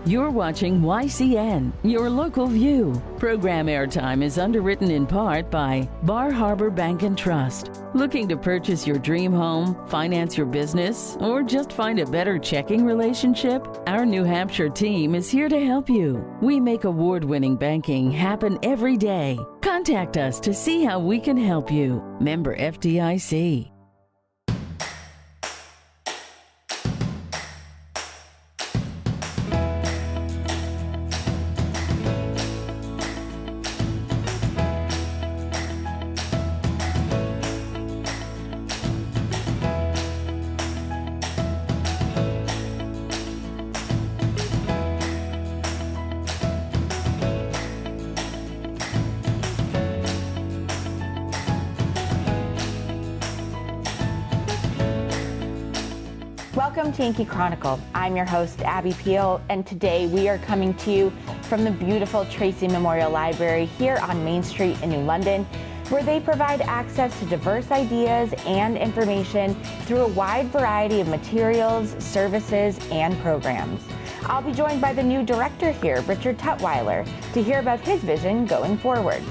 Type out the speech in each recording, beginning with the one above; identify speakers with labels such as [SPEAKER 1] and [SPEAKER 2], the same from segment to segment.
[SPEAKER 1] You're watching YCN, your local view. Program airtime is underwritten in part by Bar Harbor Bank and Trust. Looking to purchase your dream home, finance your business, or just find a better checking relationship? Our New Hampshire team is here to help you. We make award-winning banking happen every day. Contact us to see how we can help you. Member FDIC.
[SPEAKER 2] Welcome to Yankee Chronicle. I'm your host, Abby Peel, and today we are coming to you from the beautiful Tracy Memorial Library here on Main Street in New London, where they provide access to diverse ideas and information through a wide variety of materials, services, and programs. I'll be joined by the new director here, Richard Tutwiler, to hear about his vision going forward.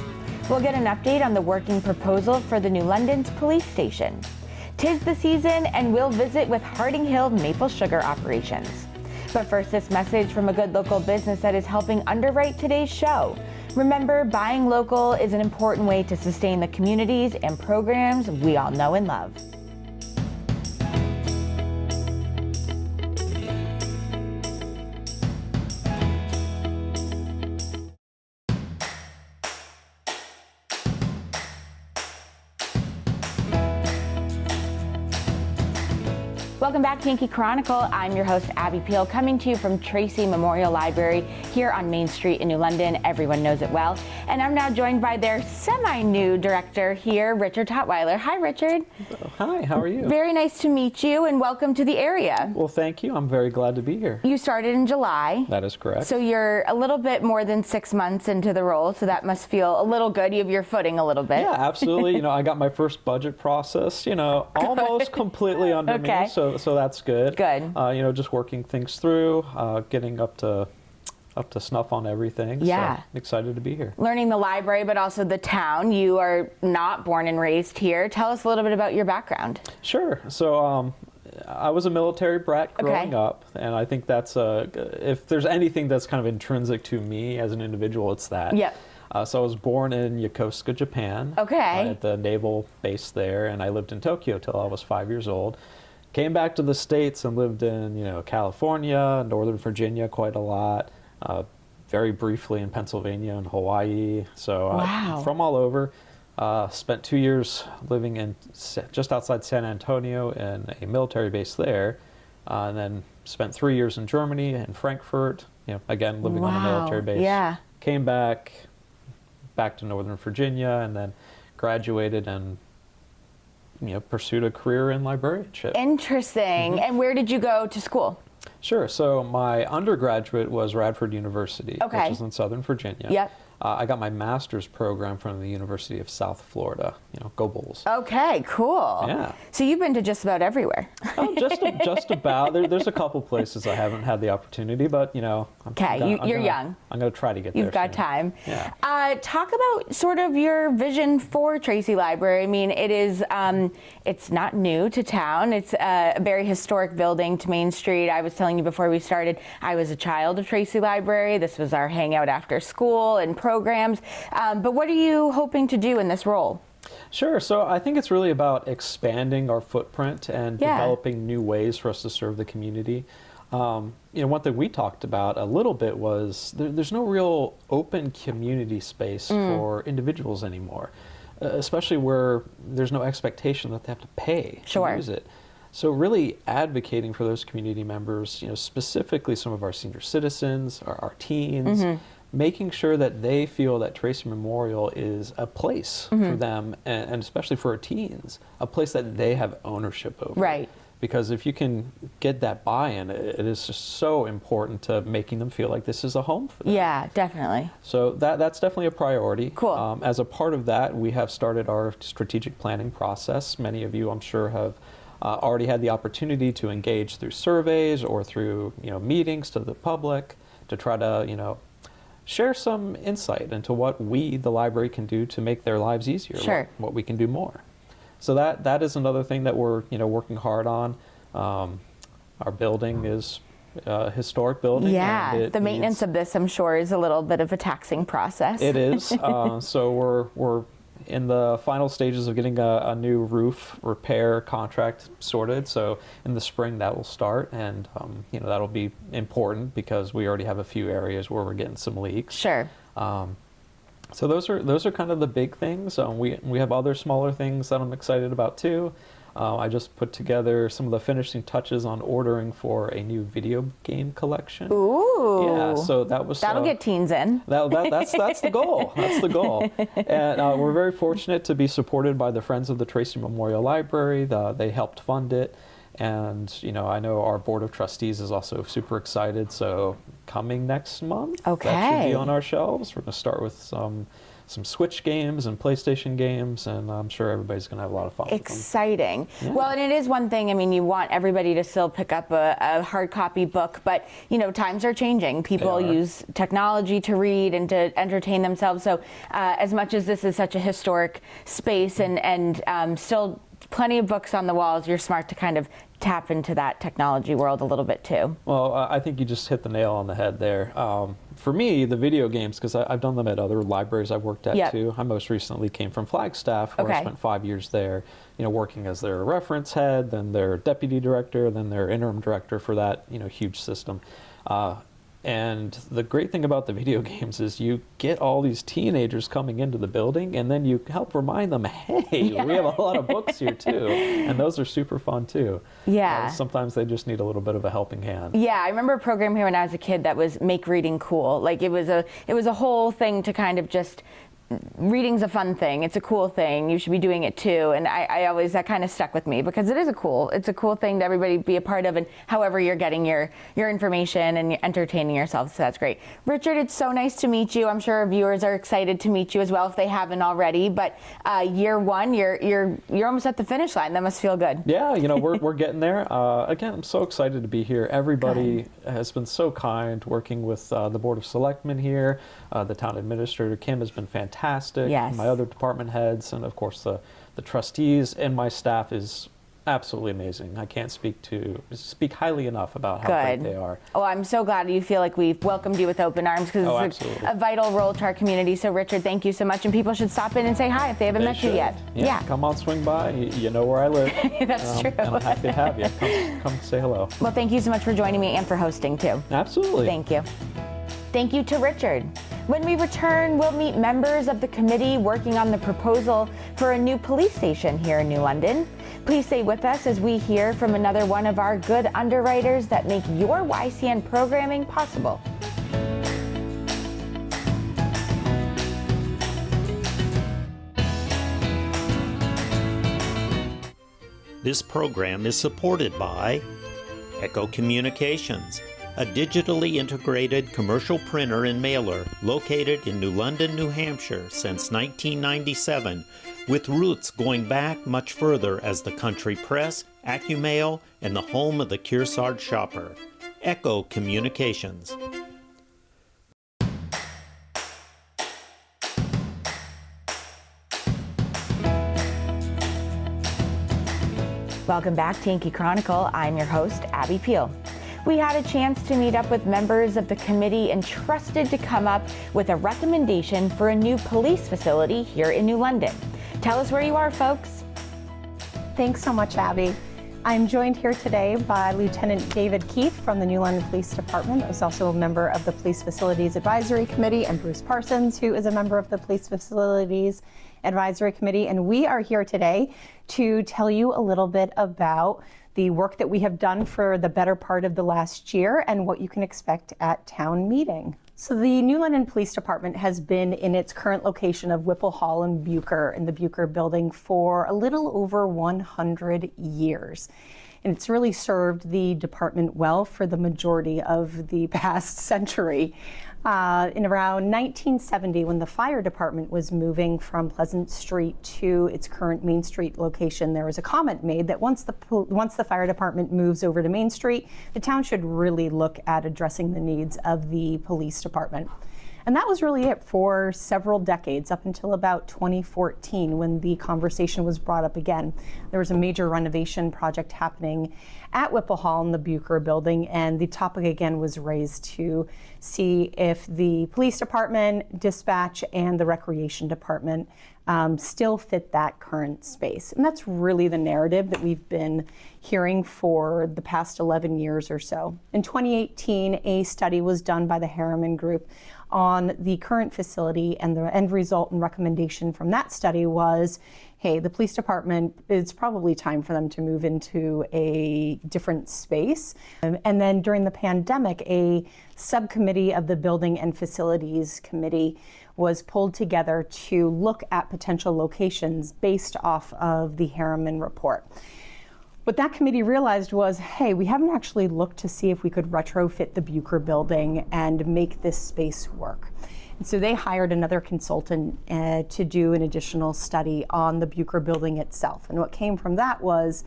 [SPEAKER 2] We'll get an update on the working proposal for the New London's police station. 'Tis the season, and we'll visit with Harding Hill maple sugar operations. But first, this message from a good local business that is helping underwrite today's show. Remember, buying local is an important way to sustain the communities and programs we all know and love. Welcome back to Yankee Chronicle. I'm your host, Abby Peel, coming to you from Tracy Memorial Library here on Main Street in New London. Everyone knows it well. And I'm now joined by their semi-new director here, Richard Tutwiler. Hi, Richard.
[SPEAKER 3] Hi, how are you?
[SPEAKER 2] Very nice to meet you, and welcome to the area.
[SPEAKER 3] Well, thank you. I'm very glad to be here.
[SPEAKER 2] You started in July.
[SPEAKER 3] That is correct.
[SPEAKER 2] So you're a little bit more than 6 months into the role, so that must feel a little good. You have your footing a little bit.
[SPEAKER 3] Yeah, absolutely. I got my first budget process, almost completely under me, so that's good.
[SPEAKER 2] Good.
[SPEAKER 3] Just working things through, getting up to snuff on everything.
[SPEAKER 2] Yeah.
[SPEAKER 3] So I'm excited to be here.
[SPEAKER 2] Learning the library, but also the town. You are not born and raised here. Tell us a little bit about your background.
[SPEAKER 3] Sure. So I was a military brat growing up, and I think that's if there's anything that's kind of intrinsic to me as an individual, it's that.
[SPEAKER 2] Yep.
[SPEAKER 3] So I was born in Yokosuka, Japan.
[SPEAKER 2] Okay.
[SPEAKER 3] At the naval base there, and I lived in Tokyo till I was 5 years old. Came back to the States and lived in, California, Northern Virginia quite a lot, very briefly in Pennsylvania and Hawaii. So
[SPEAKER 2] wow.
[SPEAKER 3] From all over. Spent 2 years living in just outside San Antonio in a military base there, and then spent 3 years in Germany, in Frankfurt, again living on a military base.
[SPEAKER 2] Yeah.
[SPEAKER 3] Came back to Northern Virginia, and then graduated and pursued a career in librarianship.
[SPEAKER 2] Interesting.
[SPEAKER 3] Mm-hmm.
[SPEAKER 2] And where did you go to school?
[SPEAKER 3] Sure. So my undergraduate was Radford University, which is in Southern Virginia.
[SPEAKER 2] Yep.
[SPEAKER 3] I got my master's program from the University of South Florida. Go Bulls.
[SPEAKER 2] Okay, cool.
[SPEAKER 3] Yeah.
[SPEAKER 2] So you've been to just about everywhere.
[SPEAKER 3] Oh, just about. There's a couple places I haven't had the opportunity, but
[SPEAKER 2] Okay, you're young.
[SPEAKER 3] I'm going to try to get there.
[SPEAKER 2] You've got time.
[SPEAKER 3] Yeah.
[SPEAKER 2] Talk about sort of your vision for Tracy Library. I mean, it is, it's not new to town. It's a very historic building to Main Street. I was telling you before we started, I was a child of Tracy Library. This was our hangout after school and programs. But what are you hoping to do in this role?
[SPEAKER 3] Sure. So I think it's really about expanding our footprint and developing new ways for us to serve the community. One thing we talked about a little bit was there's no real open community space for individuals anymore, especially where there's no expectation that they have to pay to use it. So really advocating for those community members, specifically some of our senior citizens, our teens, making sure that they feel that Tracy Memorial is a place for them, and especially for our teens, a place that they have ownership over.
[SPEAKER 2] Right.
[SPEAKER 3] Because if you can get that buy-in, it is just so important to making them feel like this is a home for them.
[SPEAKER 2] Yeah, definitely.
[SPEAKER 3] So that's definitely a priority.
[SPEAKER 2] Cool.
[SPEAKER 3] As a part of that, we have started our strategic planning process. Many of you, I'm sure, have already had the opportunity to engage through surveys or through meetings to the public to try to, share some insight into what we, the library, can do to make their lives easier,
[SPEAKER 2] Sure.
[SPEAKER 3] what we can do more. So that is another thing that we're, working hard on. Our building is a historic building.
[SPEAKER 2] Yeah,
[SPEAKER 3] and
[SPEAKER 2] the maintenance of this, I'm sure, is a little bit of a taxing process.
[SPEAKER 3] It is. So we're in the final stages of getting a new roof repair contract sorted. So in the spring that will start, and that'll be important because we already have a few areas where we're getting some leaks.
[SPEAKER 2] Sure.
[SPEAKER 3] So those are kind of the big things. We have other smaller things that I'm excited about too. I just put together some of the finishing touches on ordering for a new video game collection.
[SPEAKER 2] Ooh.
[SPEAKER 3] Yeah, so that'll
[SPEAKER 2] get teens in.
[SPEAKER 3] That's the goal. That's the goal. And we're very fortunate to be supported by the Friends of the Tracy Memorial Library. They helped fund it. And, I know our Board of Trustees is also super excited. So coming next month, that should be on our shelves. We're going to start with some Switch games and PlayStation games, and I'm sure everybody's going to have a lot of fun
[SPEAKER 2] Exciting.
[SPEAKER 3] with them. Yeah.
[SPEAKER 2] Well, and it is one thing, you want everybody to still pick up a hard copy book, but, times are changing. People use technology to read and to entertain themselves. So as much as this is such a historic space and still plenty of books on the walls, you're smart to kind of tap into that technology world a little bit too.
[SPEAKER 3] Well, I think you just hit the nail on the head there. For me, the video games, because I've done them at other libraries I've worked at too. I most recently came from Flagstaff, where I spent 5 years there, working as their reference head, then their deputy director, then their interim director for that, huge system. And the great thing about the video games is you get all these teenagers coming into the building, and then you help remind them, hey, we have a lot of books here too. And those are super fun too.
[SPEAKER 2] Yeah.
[SPEAKER 3] Sometimes they just need a little bit of a helping hand.
[SPEAKER 2] Yeah, I remember a program here when I was a kid that was Make Reading Cool. Like it was a whole thing to kind of just, reading's a fun thing. It's a cool thing. You should be doing it too. And I always, that kind of stuck with me because it's a cool thing to everybody be a part of, and however you're getting your information and you're entertaining yourself. So that's great. Richard, it's so nice to meet you. I'm sure our viewers are excited to meet you as well if they haven't already. But year one, you're almost at the finish line. That must feel good.
[SPEAKER 3] Yeah, we're getting there. Again, I'm so excited to be here. Everybody has been so kind working with the Board of Selectmen here. The town administrator, Kim, has been fantastic.
[SPEAKER 2] Yes.
[SPEAKER 3] My other department heads, and of course the trustees, and my staff is absolutely amazing. I can't speak highly enough about how great they are.
[SPEAKER 2] Oh, I'm so glad you feel like we've welcomed you with open arms, because it's a vital role to our community. So Richard, thank you so much, and people should stop in and say hi if they haven't met you yet.
[SPEAKER 3] Yeah, come on, swing by. You know where I live.
[SPEAKER 2] That's true.
[SPEAKER 3] And I'm happy to have you. Come say hello.
[SPEAKER 2] Well, thank you so much for joining me and for hosting too.
[SPEAKER 3] Absolutely.
[SPEAKER 2] Thank you. Thank you to Richard. When we return, we'll meet members of the committee working on the proposal for a new police station here in New London. Please stay with us as we hear from another one of our good underwriters that make your YCN programming possible.
[SPEAKER 4] This program is supported by Echo Communications, a digitally integrated commercial printer and mailer located in New London, New Hampshire since 1997, with roots going back much further as the Country Press, AccuMail, and the home of the Kearsarge shopper. Echo Communications.
[SPEAKER 2] Welcome back to Yankee Chronicle. I'm your host, Abby Peel. We had a chance to meet up with members of the committee entrusted to come up with a recommendation for a new police facility here in New London. Tell us where you are, folks.
[SPEAKER 5] Thanks so much, Abby. I'm joined here today by Lieutenant David Keith from the New London Police Department, who's also a member of the Police Facilities Advisory Committee, and Bruce Parsons, who is a member of the Police Facilities Advisory Committee. And we are here today to tell you a little bit about the work that we have done for the better part of the last year and what you can expect at town meeting. So the New London Police Department has been in its current location of Whipple Hall in Bucher, in the Bucher building, for a little over 100 years. And it's really served the department well for the majority of the past century. In around 1970, when the fire department was moving from Pleasant Street to its current Main Street location, there was a comment made that once the fire department moves over to Main Street, the town should really look at addressing the needs of the police department. And that was really it for several decades, up until about 2014, when the conversation was brought up again. There was a major renovation project happening at Whipple Hall in the Bucher building, and the topic again was raised to see if the police department, dispatch, and the recreation department still fit that current space. And that's really the narrative that we've been hearing for the past 11 years or so. In 2018, a study was done by the Harriman Group on the current facility, and the end result and recommendation from that study was, hey, the police department, it's probably time for them to move into a different space. And then during the pandemic, a subcommittee of the Building and Facilities Committee was pulled together to look at potential locations based off of the Harriman report. What that committee realized was, hey, we haven't actually looked to see if we could retrofit the Bucher building and make this space work. And so they hired another consultant to do an additional study on the Bucher building itself. And what came from that was,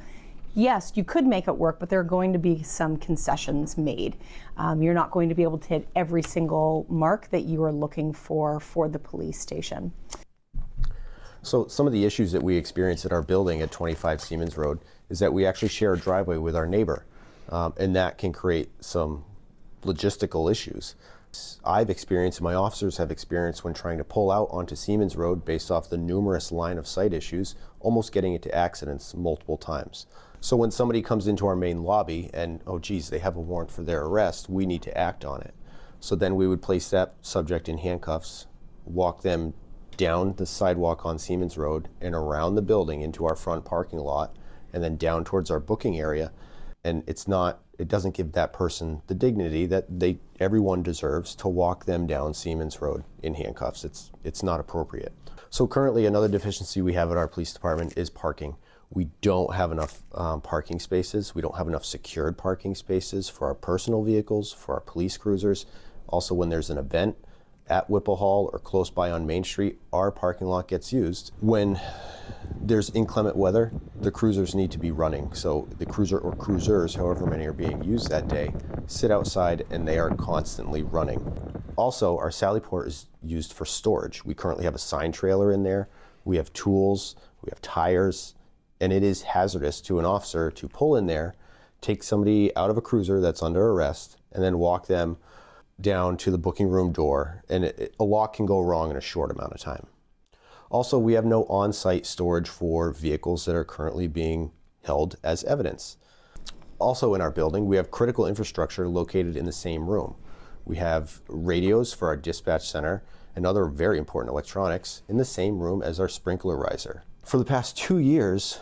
[SPEAKER 5] yes, you could make it work, but there are going to be some concessions made. You're not going to be able to hit every single mark that you are looking for the police station.
[SPEAKER 6] So some of the issues that we experience at our building at 25 Siemens Road is that we actually share a driveway with our neighbor, and that can create some logistical issues. I've experienced, and my officers have experienced, when trying to pull out onto Siemens Road based off the numerous line of sight issues, almost getting into accidents multiple times. So when somebody comes into our main lobby and, oh geez, they have a warrant for their arrest, we need to act on it. So then we would place that subject in handcuffs, walk them down the sidewalk on Siemens Road and around the building into our front parking lot, and then down towards our booking area. And it doesn't give that person the dignity that everyone deserves to walk them down Siemens Road in handcuffs. It's not appropriate. So currently another deficiency we have at our police department is parking. We don't have enough parking spaces. We don't have enough secured parking spaces for our personal vehicles, for our police cruisers. Also, when there's an event at Whipple Hall or close by on Main Street, our parking lot gets used. When there's inclement weather, the cruisers need to be running. So the cruiser or cruisers, however many are being used that day, sit outside and they are constantly running. Also, our Sallyport is used for storage. We currently have a sign trailer in there. We have tools, we have tires, and it is hazardous to an officer to pull in there, take somebody out of a cruiser that's under arrest, and then walk them down to the booking room door, and a lot can go wrong in a short amount of time. Also, we have no on-site storage for vehicles that are currently being held as evidence. Also in our building, we have critical infrastructure located in the same room. We have radios for our dispatch center and other very important electronics in the same room as our sprinkler riser. For the past 2 years,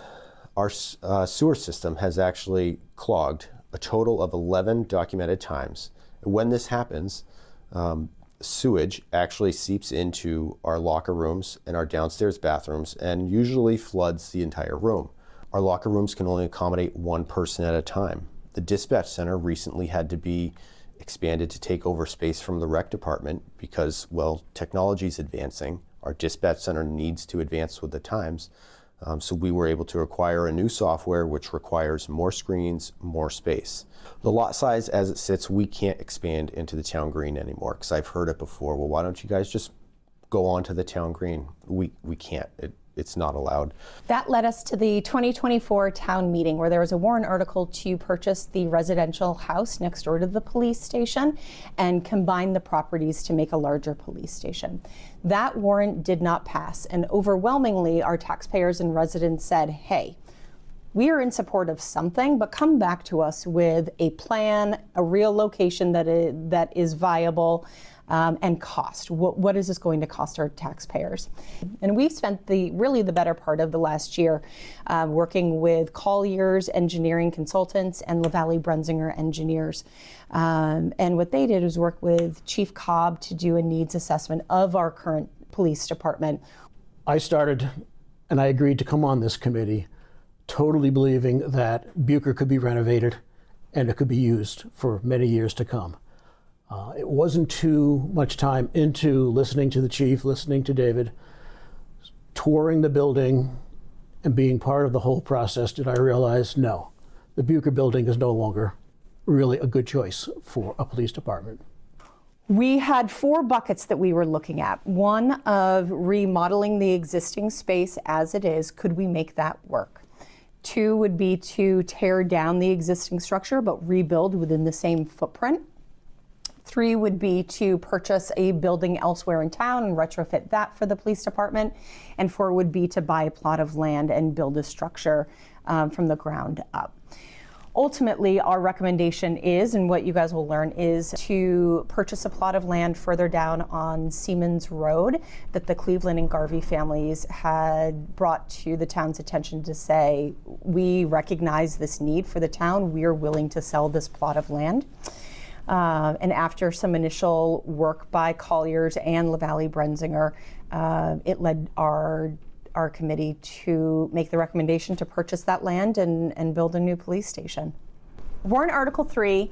[SPEAKER 6] our sewer system has actually clogged a total of 11 documented times. When this happens, sewage actually seeps into our locker rooms and our downstairs bathrooms and usually floods the entire room. Our locker rooms can only accommodate one person at a time. The dispatch center recently had to be expanded to take over space from the rec department because, well, technology is advancing. Our dispatch center needs to advance with the times. So we were able to acquire a new software which requires more screens, more space. The lot size as it sits, we can't expand into the town green anymore, because I've heard it before. Well, why don't you guys just go on to the town green? We can't. It's not allowed.
[SPEAKER 5] That led us to the 2024 town meeting, where there was a warrant article to purchase the residential house next door to the police station and combine the properties to make a larger police station. That warrant did not pass, and overwhelmingly our taxpayers and residents said, hey, we are in support of something, but come back to us with a plan, a real location that is viable, and cost. What is this going to cost our taxpayers? And we've spent the better part of the last year working with Collier's engineering consultants and LaValle Brenzinger engineers. And what they did was work with Chief Cobb to do a needs assessment of our current police department.
[SPEAKER 7] I started, and I agreed to come on this committee, totally believing that Bucher could be renovated and it could be used for many years to come. It wasn't too much time into listening to the chief, listening to David, touring the building, and being part of the whole process did I realize, no, the Bucher building is no longer really a good choice for a police department.
[SPEAKER 5] We had 4 buckets that we were looking at. One of remodeling the existing space as it is. Could we make that work? 2 would be to tear down the existing structure but rebuild within the same footprint. 3 would be to purchase a building elsewhere in town and retrofit that for the police department. And 4 would be to buy a plot of land and build a structure from the ground up. Ultimately, our recommendation is, and what you guys will learn, is to purchase a plot of land further down on Siemens Road that the Cleveland and Garvey families had brought to the town's attention to say, we recognize this need for the town. We are willing to sell this plot of land. And after some initial work by Colliers and LaValle Brenzinger, it led our committee to make the recommendation to purchase that land and build a new police station. Warrant Article 3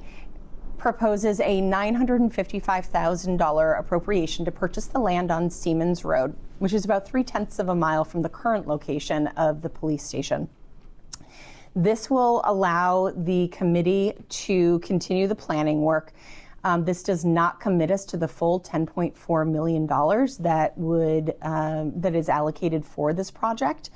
[SPEAKER 5] proposes a $955,000 appropriation to purchase the land on Siemens Road, which is about 3/10 of a mile from the current location of the police station. This will allow the committee to continue the planning work. This does not commit us to the full $10.4 million that is allocated for this project.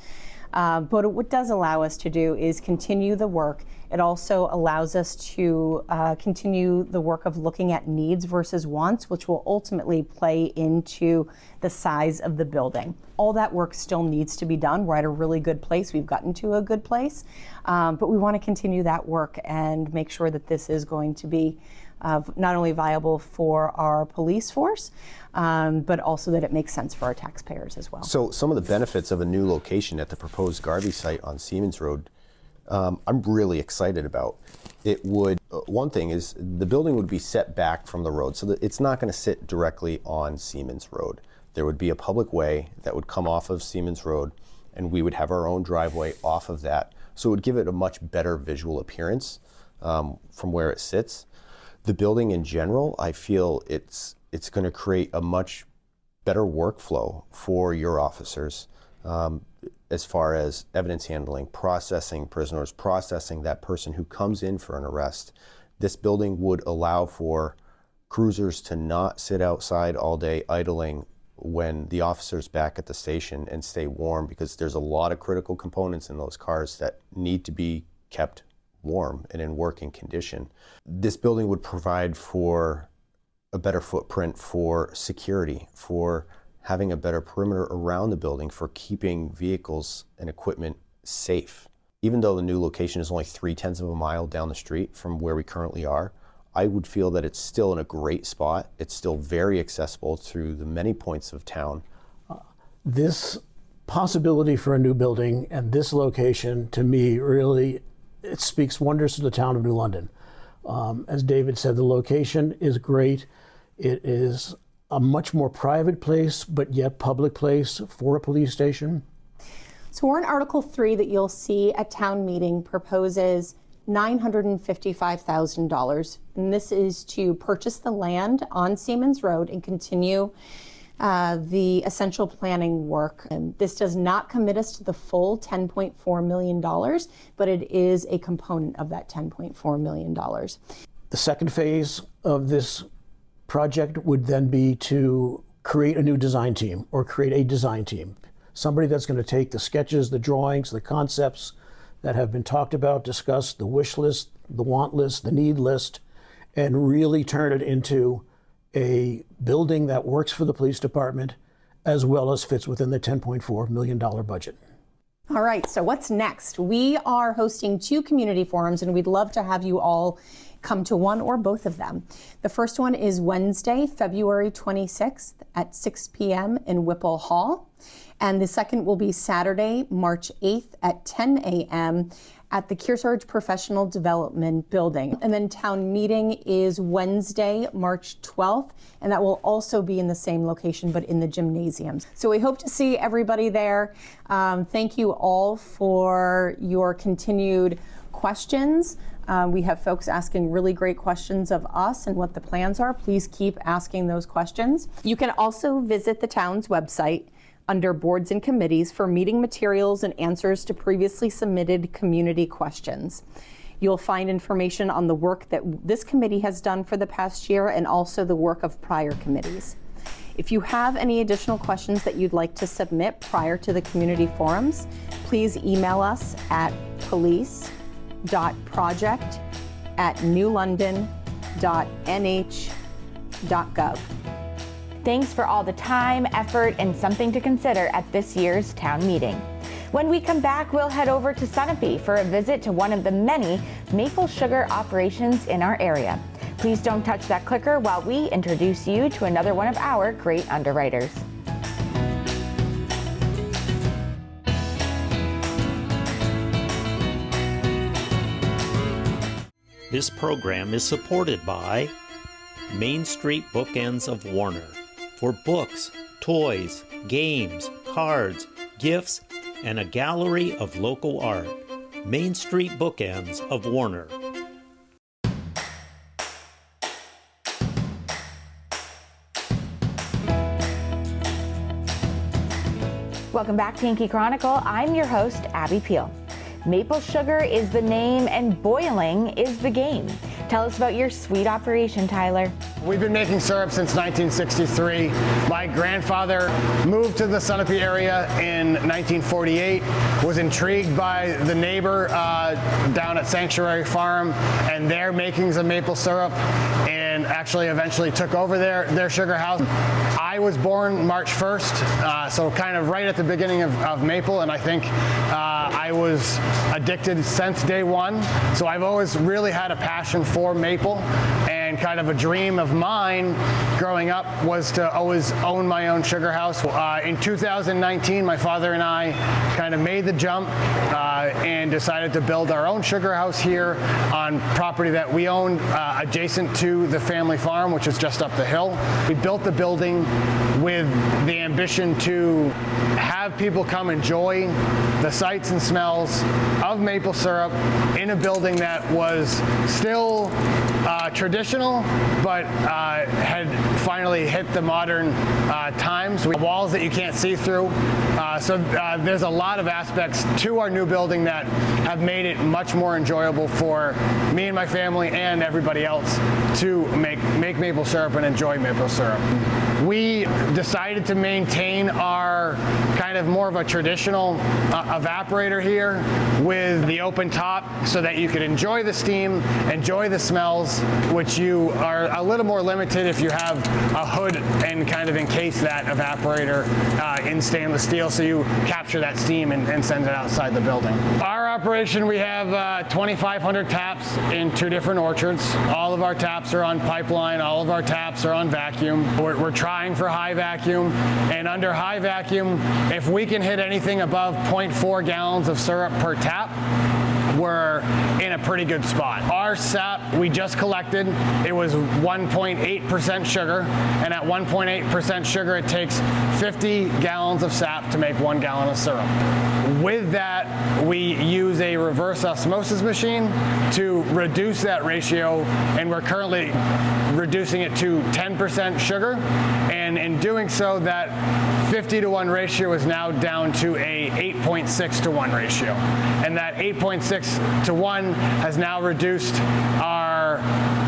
[SPEAKER 5] But what it does allow us to do is continue the work. It also allows us to continue the work of looking at needs versus wants, which will ultimately play into the size of the building. All that work still needs to be done. We're at a really good place. We've gotten to a good place. But we want to continue that work and make sure that this is going to be not only viable for our police force, but also that it makes sense for our taxpayers as well.
[SPEAKER 6] So some of the benefits of a new location at the proposed Garvey site on Siemens Road, I'm really excited about. It would, one thing is the building would be set back from the road so that it's not going to sit directly on Siemens Road. There would be a public way that would come off of Siemens Road, and we would have our own driveway off of that. So it would give it a much better visual appearance from where it sits. The building in general, I feel it's going to create a much better workflow for your officers as far as evidence handling, processing prisoners, processing that person who comes in for an arrest. This building would allow for cruisers to not sit outside all day idling when the officer's back at the station and stay warm, because there's a lot of critical components in those cars that need to be kept warm and in working condition. This building would provide for a better footprint for security, for having a better perimeter around the building, for keeping vehicles and equipment safe. Even though the new location is only 3/10 of a mile down the street from where we currently are, I would feel that it's still in a great spot. It's still very accessible through the many points of town.
[SPEAKER 7] This possibility for a new building and this location, to me, really, it speaks wonders to the town of New London. As David said, the location is great. It is a much more private place, but yet public place for a police station.
[SPEAKER 5] So Warrant Article 3 that you'll see at town meeting proposes $955,000. And this is to purchase the land on Siemens Road and continue the essential planning work. And this does not commit us to the full $10.4 million, but it is a component of that $10.4 million.
[SPEAKER 7] The second phase of this project would then be to create a new design team or create a design team. Somebody that's going to take the sketches, the drawings, the concepts that have been talked about, discussed, the wish list, the want list, the need list, and really turn it into a building that works for the police department as well as fits within the $10.4 million budget.
[SPEAKER 5] All right, so what's next? We are hosting 2 community forums, and we'd love to have you all come to one or both of them. The first one is Wednesday, February 26th at 6 p.m. in Whipple Hall. And the second will be Saturday, March 8th at 10 a.m. at the Kearsarge Professional Development Building. And then town meeting is Wednesday, March 12th, and that will also be in the same location, but in the gymnasiums. So we hope to see everybody there. Thank you all for your continued questions. We have folks asking really great questions of us and what the plans are. Please keep asking those questions. You can also visit the town's website under boards and committees for meeting materials and answers to previously submitted community questions. You'll find information on the work that this committee has done for the past year and also the work of prior committees. If you have any additional questions that you'd like to submit prior to the community forums, please email us at police.project@newlondon.nh.gov.
[SPEAKER 2] Thanks for all the time, effort, and something to consider at this year's town meeting. When we come back, we'll head over to Sunapee for a visit to one of the many maple sugar operations in our area. Please don't touch that clicker while we introduce you to another one of our great underwriters.
[SPEAKER 4] This program is supported by Main Street Bookends of Warner. For books, toys, games, cards, gifts, and a gallery of local art. Main Street Bookends of Warner.
[SPEAKER 2] Welcome back to Yankee Chronicle. I'm your host, Abby Peel. Maple sugar is the name and boiling is the game. Tell us about your sweet operation, Tyler.
[SPEAKER 8] We've been making syrup since 1963. My grandfather moved to the Sunapee area in 1948, was intrigued by the neighbor down at Sanctuary Farm and their makings of maple syrup, and actually eventually took over their sugar house. I was born March 1st, so kind of right at the beginning of maple, and I think I was addicted since day one. So I've always really had a passion for maple, and kind of a dream of mine growing up was to always own my own sugar house. In 2019, my father and I kind of made the jump and decided to build our own sugar house here on property that we owned adjacent to the family farm, which is just up the hill. We built the building with the ambition to have people come enjoy the sights and smells of maple syrup in a building that was still traditional, but had finally hit the modern times. We have walls that you can't see through. So there's a lot of aspects to our new building that have made it much more enjoyable for me and my family and everybody else to make maple syrup and enjoy maple syrup. We decided to maintain our kind of more of a traditional evaporator here with the open top so that you could enjoy the steam, enjoy the smells, which you are a little more limited if you have a hood and kind of encase that evaporator in stainless steel, so you capture that steam and send it outside the building. Our operation, we have 2,500 taps in 2 different orchards. All of our taps are on pipeline. All of our taps are on vacuum. We're trying for high vacuum, and under high vacuum, if we can hit anything above 0.4 gallons of syrup per tap, we're in a pretty good spot. Our sap we just collected, it was 1.8% sugar, and at 1.8% sugar it takes 50 gallons of sap to make 1 gallon of syrup. With that, we use a reverse osmosis machine to reduce that ratio, and we're currently reducing it to 10% sugar, and in doing so, that 50-to-1 ratio is now down to a 8.6-to-1 ratio. And that 8.6-to-1 has now reduced our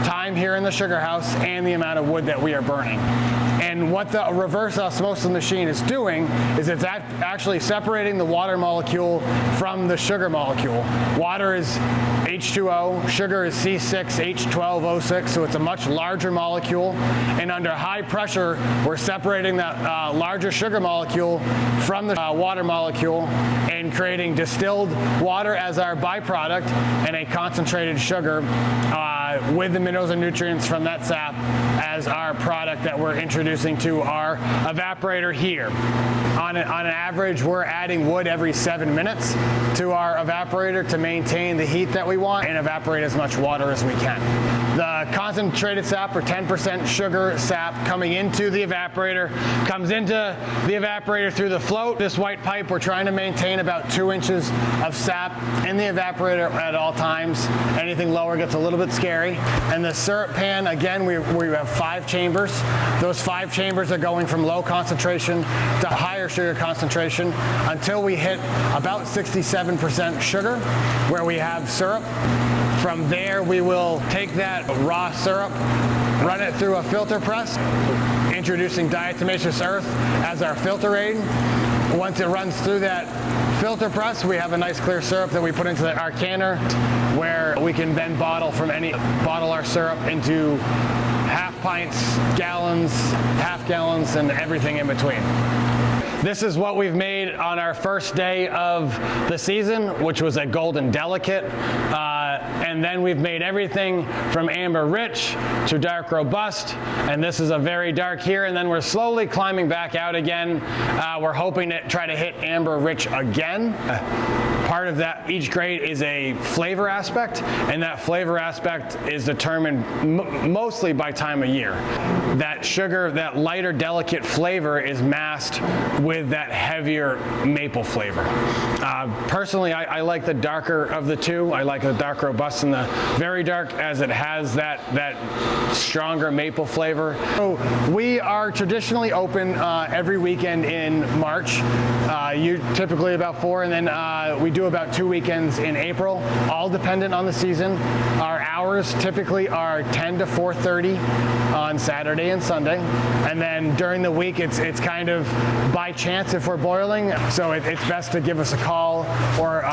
[SPEAKER 8] time here in the sugar house and the amount of wood that we are burning. And what the reverse osmosis machine is doing is it's actually separating the water molecule from the sugar molecule. Water is H2O, sugar is C6H12O6, so it's a much larger molecule. And under high pressure, we're separating that larger sugar molecule from the water molecule and creating distilled water as our byproduct and a concentrated sugar with the minerals and nutrients from that sap as our product that we're introducing to our evaporator here. On an average, we're adding wood every 7 minutes to our evaporator to maintain the heat that we want and evaporate as much water as we can. The concentrated sap, or 10% sugar sap, coming into the evaporator, comes into the evaporator through the float. This white pipe, we're trying to maintain about 2 inches of sap in the evaporator at all times. Anything lower gets a little bit scary. And the syrup pan, again, we have 5 chambers. Those 5 chambers are going from low concentration to higher sugar concentration until we hit about 67% sugar, where we have syrup. From there, we will take that raw syrup, run it through a filter press, introducing diatomaceous earth as our filter aid. Once it runs through that filter press, we have a nice clear syrup that we put into our canner, where we can then bottle our syrup into half pints, gallons, half gallons, and everything in between. This is what we've made on our first day of the season, which was a golden delicate. And then we've made everything from amber rich to dark robust. And this is a very dark here. And then we're slowly climbing back out again. We're hoping to try to hit amber rich again. Part of that, each grade is a flavor aspect, and that flavor aspect is determined mostly by time of year. That sugar, that lighter, delicate flavor is masked with that heavier maple flavor. Personally, I like the darker of the two. I like the dark robust and the very dark, as it has that stronger maple flavor. So we are traditionally open every weekend in March, typically about 4, and then we do about 2 weekends in April, all dependent on the season. Our hours typically are 10 to 4:30 on Saturday and Sunday, and then during the week it's kind of by chance if we're boiling, so it's best to give us a call or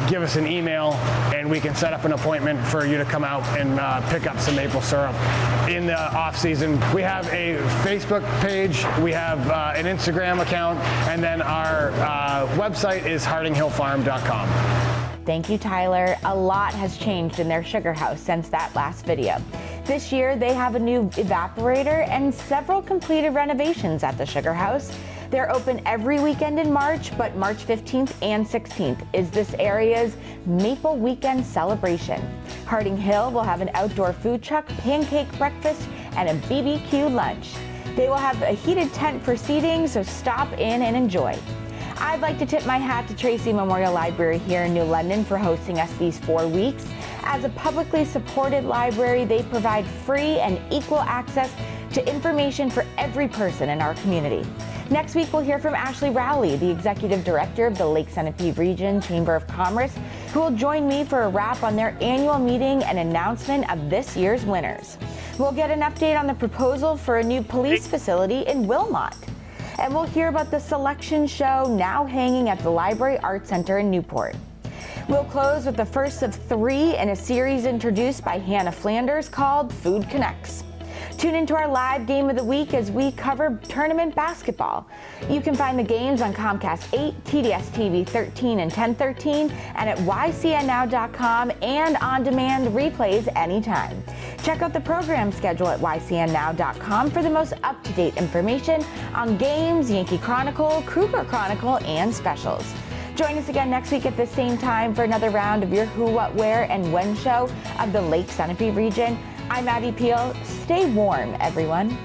[SPEAKER 8] give us an email, and we can set up an appointment for you to come out and pick up some maple syrup. In the off season, we have a Facebook page, we have an Instagram account, and then our website is hardinghillfarm.com.
[SPEAKER 2] Thank you, Tyler. A lot has changed in their sugar house since that last video. This year, they have a new evaporator and several completed renovations at the sugar house. They're open every weekend in March, but March 15th and 16th is this area's Maple Weekend celebration. Harding Hill will have an outdoor food truck, pancake breakfast, and a BBQ lunch. They will have a heated tent for seating, so stop in and enjoy. I'd like to tip my hat to Tracy Memorial Library here in New London for hosting us these 4 weeks. As a publicly supported library, they provide free and equal access to information for every person in our community. Next week, we'll hear from Ashley Rowley, the Executive Director of the Lake Sunapee Region Chamber of Commerce, who will join me for a wrap on their annual meeting and announcement of this year's winners. We'll get an update on the proposal for a new police facility in Wilmot. And we'll hear about the selection show now hanging at the Library Arts Center in Newport. We'll close with the first of 3 in a series introduced by Hannah Flanders called Food Connects. Tune into our live game of the week as we cover tournament basketball. You can find the games on Comcast 8, TDS TV 13 and 1013, and at ycnnow.com and on-demand replays anytime. Check out the program schedule at ycnnow.com for the most up-to-date information on games, Yankee Chronicle, Cougar Chronicle, and specials. Join us again next week at the same time for another round of your Who, What, Where, and When show of the Lake Sunapee region. I'm Abby Peel. Stay warm, everyone.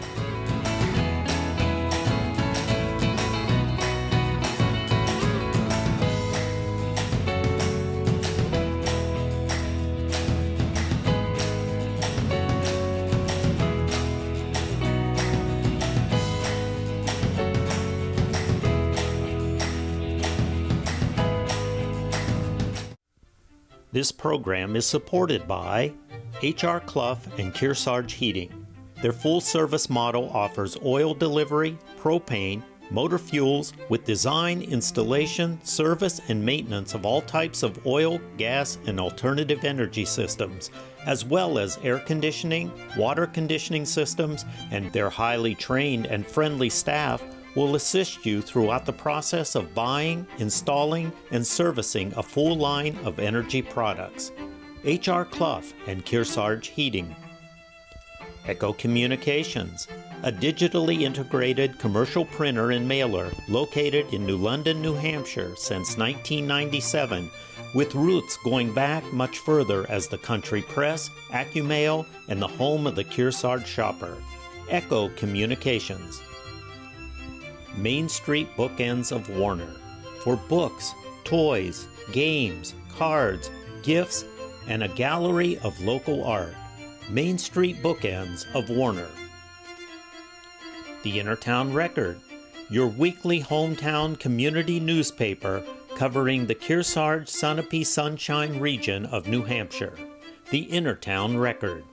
[SPEAKER 4] This program is supported by H.R. Clough and Kearsarge Heating. Their full-service model offers oil delivery, propane, motor fuels with design, installation, service, and maintenance of all types of oil, gas, and alternative energy systems, as well as air conditioning, water conditioning systems, and their highly trained and friendly staff will assist you throughout the process of buying, installing, and servicing a full line of energy products. H.R. Clough and Kearsarge Heating. Echo Communications, a digitally integrated commercial printer and mailer located in New London, New Hampshire since 1997, with roots going back much further as the country press, AccuMail, and the home of the Kearsarge shopper. Echo Communications. Main Street Bookends of Warner. For books, toys, games, cards, gifts, and a gallery of local art. Main Street Bookends of Warner. The Innertown Record, your weekly hometown community newspaper covering the Kearsarge-Sunapee Sunshine region of New Hampshire. The Innertown Record.